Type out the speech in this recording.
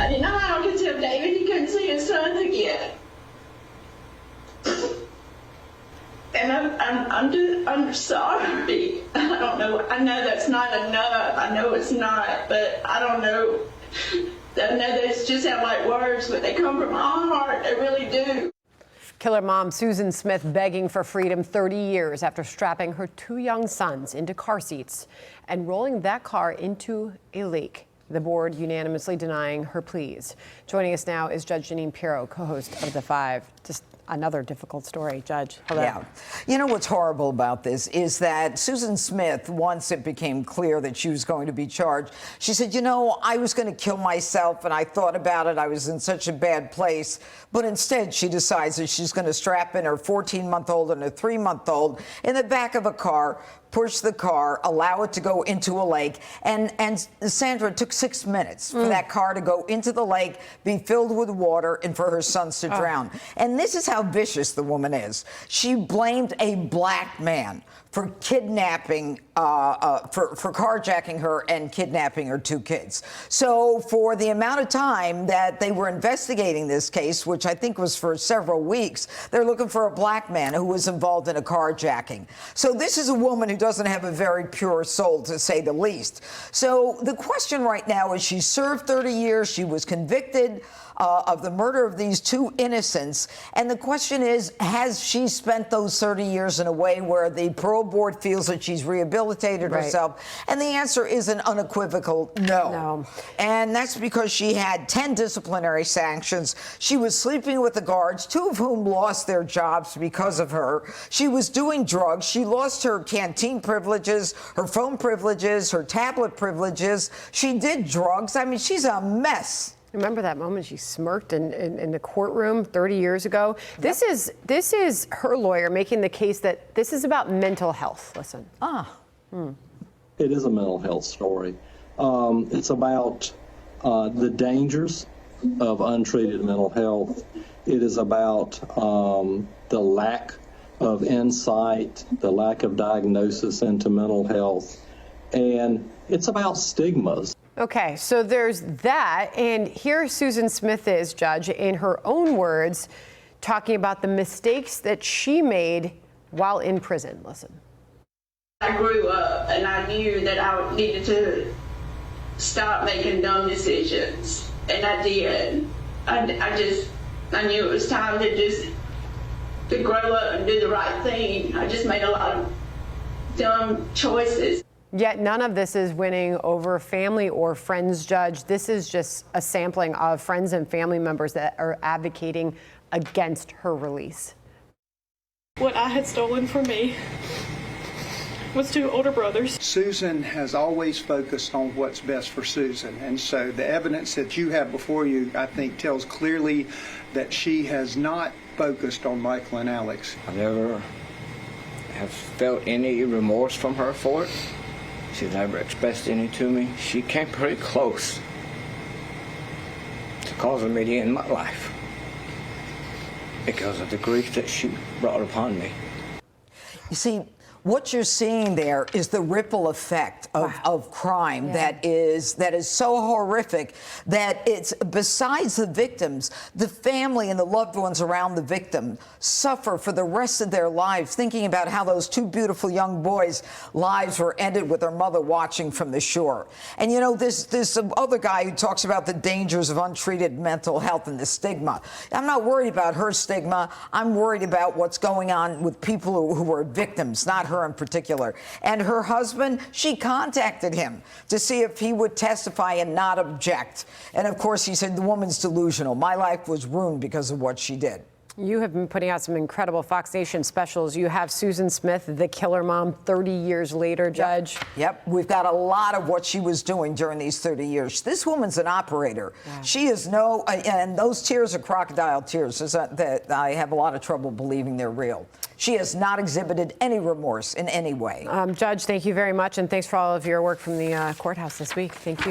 I didn't know how I could tell David he couldn't see his son again. And I'm sorry. I don't know. I know that's not enough. I know it's not, but I don't know. I know those just sound like words, but they come from my heart. They really do. Killer mom Susan Smith begging for freedom 30 years after strapping her 2 young sons into car seats and rolling that car into a lake. The board unanimously denying her pleas. Joining us now is Judge Jeanine Pirro, co-host of The Five. Just another difficult story, Judge. Hello. Yeah. You know what's horrible about this is that Susan Smith, once it became clear that she was going to be charged, she said, you know, I was going to kill myself and I thought about it. I was in such a bad place. But instead, she decides that she's going to strap in her 14-month-old and a 3-month-old in the back of a car, push the car, allow it to go into a lake. And Sandra, it took 6 minutes for that car to go into the lake, be filled with water, and for her sons to drown. And this is how vicious the woman is. She blamed a black man for kidnapping, for carjacking her and kidnapping her 2 kids. So for the amount of time that they were investigating this case, which I think was for several weeks, they're looking for a black man who was involved in a carjacking. So this is a woman who doesn't have a very pure soul, to say the least. So the question right now is, she served 30 years. She was convicted of the murder of these 2 innocents. And the question is, has she spent those 30 years in a way where the parole board feels that she's rehabilitated herself? And the answer is an unequivocal no. And that's because she had 10 disciplinary sanctions. She was sleeping with the guards, 2 of whom lost their jobs because of her. She was doing drugs. She lost her canteen privileges, her phone privileges, her tablet privileges. She did drugs. I mean, she's a mess. Remember that moment she smirked in the courtroom 30 years ago? Yep. This is her lawyer making the case that this is about mental health. Listen. It is a mental health story. It's about the dangers of untreated mental health. It is about the lack of insight, the lack of diagnosis into mental health, and it's about stigmas. Okay, so there's that, and here Susan Smith is, Judge, in her own words, talking about the mistakes that she made while in prison. Listen. I grew up and I knew that I needed to stop making dumb decisions, and I did. I knew it was time to grow up and do the right thing. I just made a lot of dumb choices. Yet none of this is winning over family or friends, Judge. This is just a sampling of friends and family members that are advocating against her release. What I had stolen from me was 2 older brothers. Susan has always focused on what's best for Susan, and so the evidence that you have before you, I think, tells clearly that she has not focused on Michael and Alex. I never have felt any remorse from her for it. She's never expressed any to me. She came pretty close to causing me to end my life because of the grief that she brought upon me. You see, what you're seeing there is the ripple effect of crime that is so horrific that it's, besides the victims, the family and the loved ones around the victim suffer for the rest of their lives, thinking about how those 2 beautiful young boys' lives were ended with their mother watching from the shore. And you know, there's some other guy who talks about the dangers of untreated mental health and the stigma. I'm not worried about her stigma. I'm worried about what's going on with people who are victims, not her in particular. And her husband, she contacted him to see if he would testify and not object. And of course, he said, the woman's delusional. My life was ruined because of what she did. You have been putting out some incredible Fox Nation specials. You have Susan Smith, the killer mom, 30 years later, Judge. Yep. We've got a lot of what she was doing during these 30 years. This woman's an operator. Yeah. She is and those tears are crocodile tears that I have a lot of trouble believing they're real. She has not exhibited any remorse in any way. Judge, thank you very much, and thanks for all of your work from the courthouse this week. Thank you.